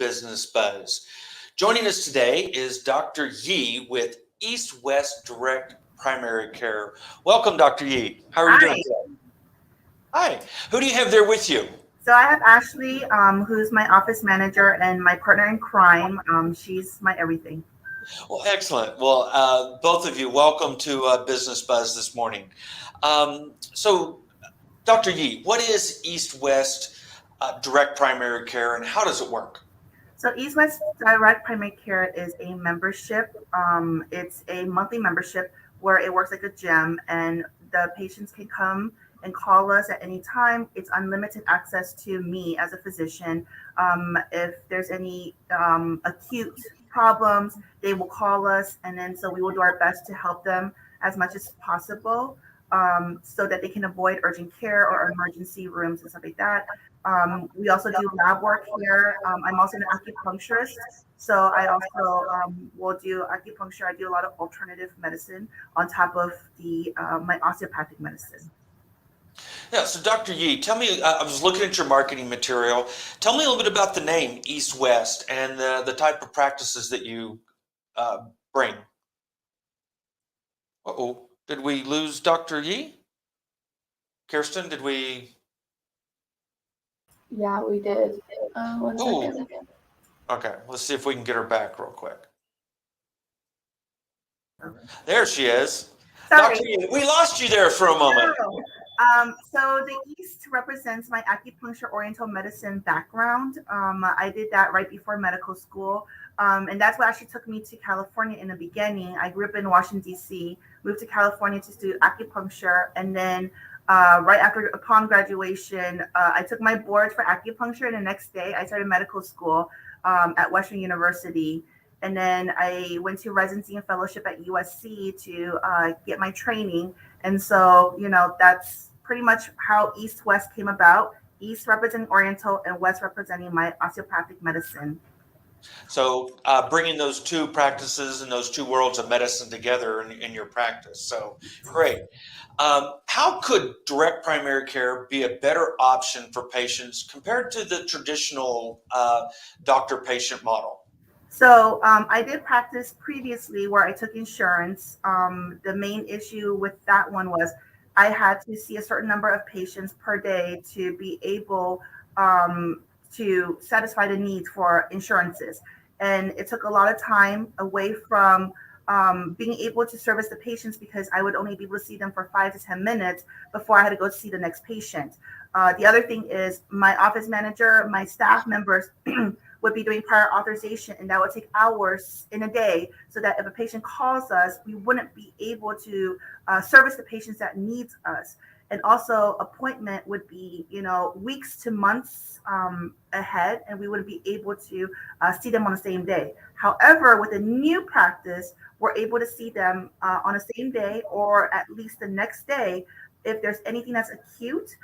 Business Buzz. Joining us today is Dr. Ye with East West Direct Primary Care. Welcome, Dr. Ye. How are you doing today? Hi. Who do you have there with you? So I have Ashley, who's my office manager and my partner in crime. She's my everything. Well, excellent. Well, both of you, welcome to Business Buzz this morning. So, Dr. Ye, what is East West Direct Primary Care and how does it work? So East West Direct Primary Care is a membership. It's a monthly membership where it works like a gym, and the patients can come and call us at any time. It's unlimited access to me as a physician. If there's any acute problems, they will call us, and then so we will do our best to help them as much as possible, so that they can avoid urgent care or emergency rooms and stuff like that. We also do lab work here. I'm also an acupuncturist, so I also will do acupuncture. I do a lot of alternative medicine on top of the my osteopathic medicine. Yeah, so Dr. Ye, tell me, I was looking at your marketing material. Tell me a little bit about the name East West and the type of practices that you bring. Uh-oh, did we lose Dr. Ye? Kirsten, did we? Yeah, we did. One second. Okay, let's see if we can get her back real quick. There she is. Sorry. Dr. Ye, we lost you there for a moment. So the East represents my acupuncture oriental medicine background. I did that right before medical school. And that's what actually took me to California in the beginning. I grew up in Washington, D.C., moved to California to do acupuncture. And then upon graduation, I took my boards for acupuncture. And the next day I started medical school at Western University. And then I went to residency and fellowship at USC to get my training. And so, that's pretty much how East West came about. East representing Oriental and West representing my osteopathic medicine. So bringing those two practices and those two worlds of medicine together in your practice. So great. How could direct primary care be a better option for patients compared to the traditional doctor-patient model? So I did practice previously where I took insurance. The main issue with that one was I had to see a certain number of patients per day to be able to satisfy the needs for insurances. And it took a lot of time away from being able to service the patients because I would only be able to see them for 5 to 10 minutes before I had to go see the next patient. The other thing is my office manager, my staff members would be doing prior authorization, and that would take hours in a day, so that if a patient calls us, we wouldn't be able to service the patients that needs us. And also appointment would be, weeks to months ahead, and we wouldn't be able to see them on the same day. However, with a new practice, we're able to see them on the same day or at least the next day if there's anything that's acute.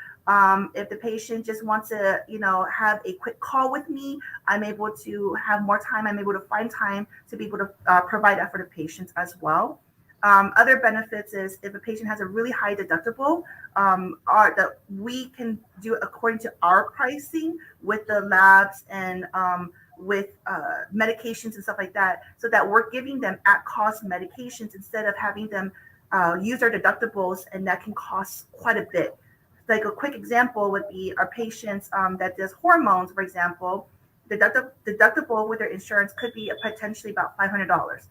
If the patient just wants to, have a quick call with me, I'm able to have more time. I'm able to find time to be able to provide that for the patients as well. Other benefits is if a patient has a really high deductible, that we can do according to our pricing with the labs and with medications and stuff like that, so that we're giving them at cost medications instead of having them use their deductibles, and that can cost quite a bit. Like a quick example would be our patients that does hormones, for example, the deductible with their insurance could be potentially about $500.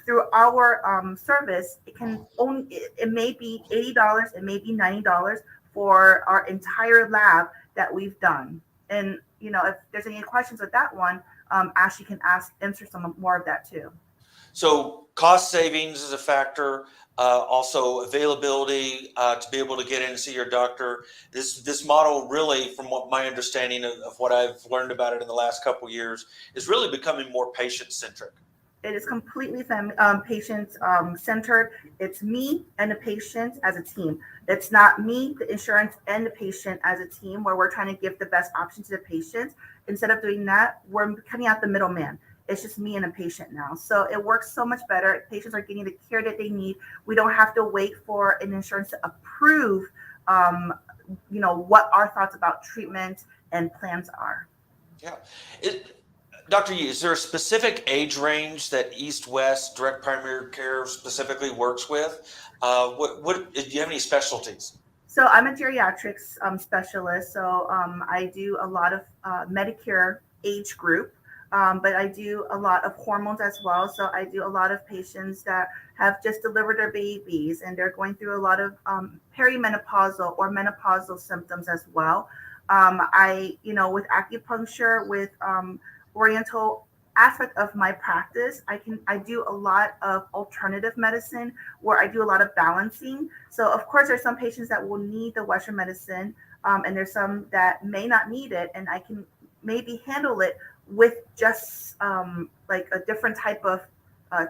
Through our service, it may be $80, it may be $90 for our entire lab that we've done. And if there's any questions with that one, Ashley can answer some more of that too. So cost savings is a factor. Also availability to be able to get in and see your doctor. This model really, from what my understanding of what I've learned about it in the last couple of years, is really becoming more patient-centric. It is completely patient centered. It's me and the patient as a team. It's not me, the insurance, and the patient as a team where we're trying to give the best option to the patient. Instead of doing that, we're cutting out the middleman. It's just me and a patient now. So it works so much better. Patients are getting the care that they need. We don't have to wait for an insurance to approve, what our thoughts about treatment and plans are. Yeah. Dr. Yi, is there a specific age range that East West Direct Primary Care specifically works with? What do you have any specialties? So I'm a geriatrics specialist. So I do a lot of Medicare age group, but I do a lot of hormones as well. So I do a lot of patients that have just delivered their babies and they're going through a lot of perimenopausal or menopausal symptoms as well. With acupuncture, with Oriental aspect of my practice, I do a lot of alternative medicine where I do a lot of balancing. So of course there's some patients that will need the Western medicine, and there's some that may not need it, and I can maybe handle it with just like a different type of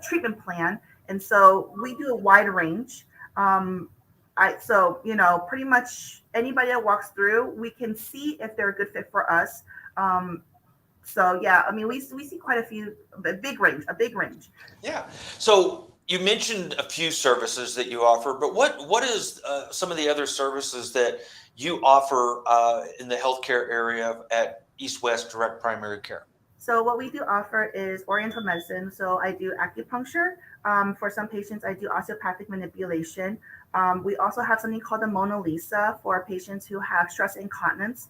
treatment plan. And so we do a wide range. Pretty much anybody that walks through, we can see if they're a good fit for us. So yeah, I mean, we see quite a big range. Yeah. So you mentioned a few services that you offer, but what is some of the other services that you offer in the healthcare area at East West Direct Primary Care? So what we do offer is Oriental medicine. So I do acupuncture. For some patients, I do osteopathic manipulation. We also have something called the Mona Lisa for patients who have stress incontinence.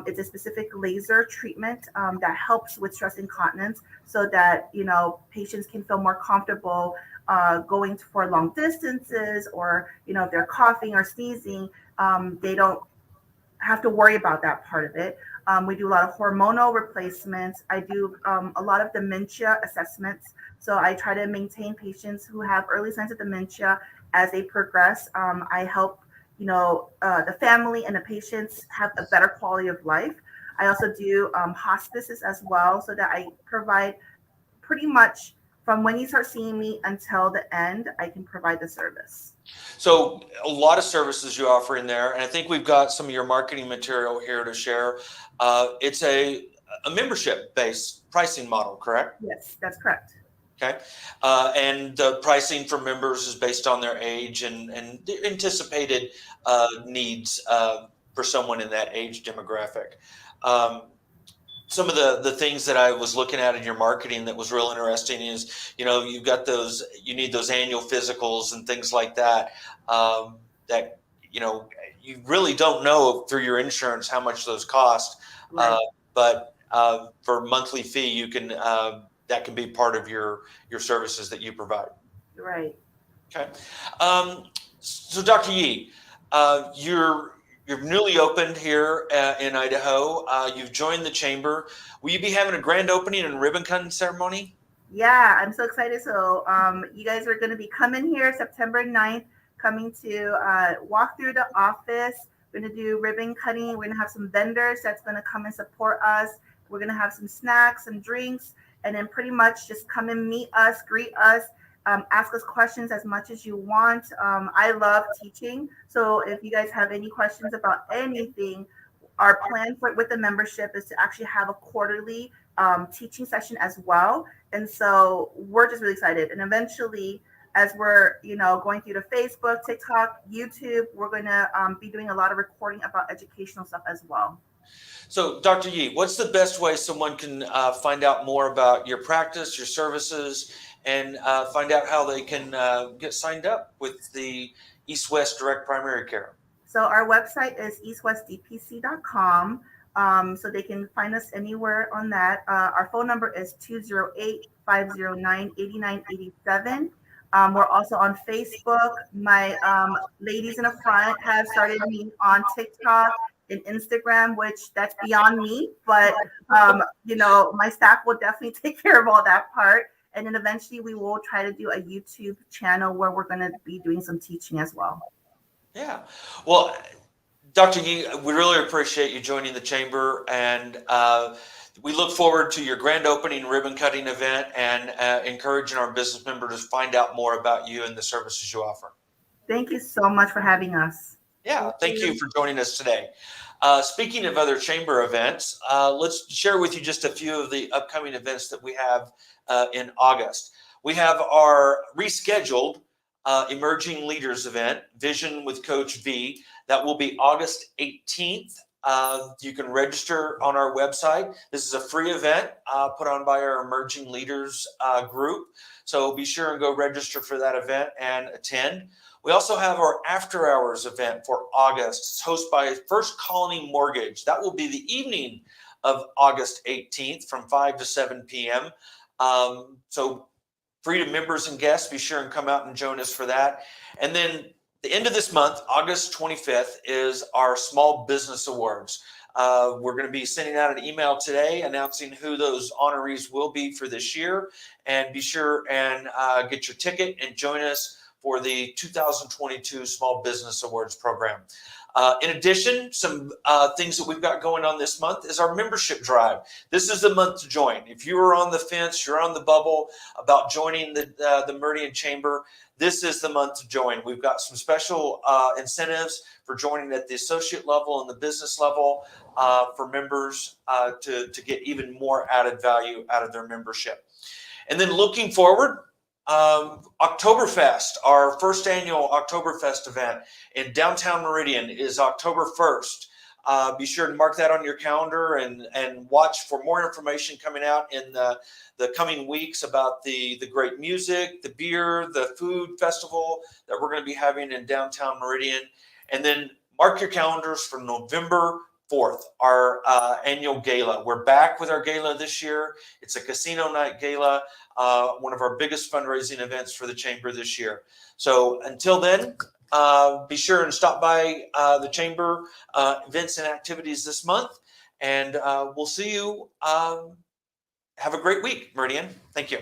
It's a specific laser treatment that helps with stress incontinence so that, patients can feel more comfortable going for long distances, or, if they're coughing or sneezing, they don't have to worry about that part of it. We do a lot of hormonal replacements. I do a lot of dementia assessments. So I try to maintain patients who have early signs of dementia as they progress. I help, the family and the patients have a better quality of life. I also do hospices as well, so that I provide pretty much from when you start seeing me until the end, I can provide the service. So a lot of services you offer in there, and I think we've got some of your marketing material here to share. It's a membership-based pricing model, correct? Yes, that's correct. Okay. And the pricing for members is based on their age and the anticipated needs for someone in that age demographic. Some of the things that I was looking at in your marketing that was real interesting is, you've got you need those annual physicals and things like that, that, you really don't know through your insurance how much those cost. Right. But for a monthly fee, you can, that can be part of your services that you provide. Right. Okay. So Dr. Yi, you're newly opened here in Idaho. You've joined the chamber. Will you be having a grand opening and ribbon cutting ceremony? Yeah, I'm so excited. So you guys are going to be coming here September 9th, coming to walk through the office. We're going to do ribbon cutting. We're going to have some vendors that's going to come and support us. We're going to have some snacks and drinks, and then pretty much just come and meet us, greet us, ask us questions as much as you want. I love teaching. So if you guys have any questions about anything, our plan with the membership is to actually have a quarterly teaching session as well. And so we're just really excited. And eventually, as we're, going through the Facebook, TikTok, YouTube, we're going to be doing a lot of recording about educational stuff as well. So Dr. Yi, what's the best way someone can find out more about your practice, your services, and find out how they can get signed up with the East West Direct Primary Care? So our website is eastwestdpc.com. So they can find us anywhere on that. Our phone number is 208-509-8987. We're also on Facebook. My ladies in the front have started me on TikTok and Instagram, which that's beyond me. But, my staff will definitely take care of all that part. And then eventually we will try to do a YouTube channel where we're going to be doing some teaching as well. Yeah. Well, Dr. Yi, we really appreciate you joining the chamber, and we look forward to your grand opening ribbon cutting event, and encouraging our business members to find out more about you and the services you offer. Thank you so much for having us. Yeah, thank you for joining us today. Speaking of other chamber events, let's share with you just a few of the upcoming events that we have in August. We have our rescheduled Emerging Leaders event, Vision with Coach V. That will be August 18th You can register on our website. This is a free event put on by our Emerging Leaders group. So be sure and go register for that event and attend. We also have our after hours event for August. It's hosted by First Colony Mortgage. That will be the evening of August 18th from 5 to 7 p.m. So free to members and guests, be sure and come out and join us for that. And then the end of this month, August 25th, is our Small Business Awards. We're going to be sending out an email today announcing who those honorees will be for this year. And be sure and get your ticket and join us for the 2022 Small Business Awards program. In addition, some things that we've got going on this month is our membership drive. This is the month to join. If you are on the fence, you're on the bubble about joining the Meridian Chamber, this is the month to join. We've got some special incentives for joining at the associate level and the business level for members to get even more added value out of their membership. And then looking forward, Oktoberfest, our first annual Oktoberfest event in downtown Meridian is October 1st. Be sure to mark that on your calendar and watch for more information coming out in the coming weeks about the great music, the beer, the food festival that we're going to be having in downtown Meridian. And then mark your calendars for November 4th, our annual gala. We're back with our gala this year. It's a casino night gala, one of our biggest fundraising events for the Chamber this year. So until then, be sure and stop by the Chamber events and activities this month, and we'll see you. Have a great week, Meridian. Thank you.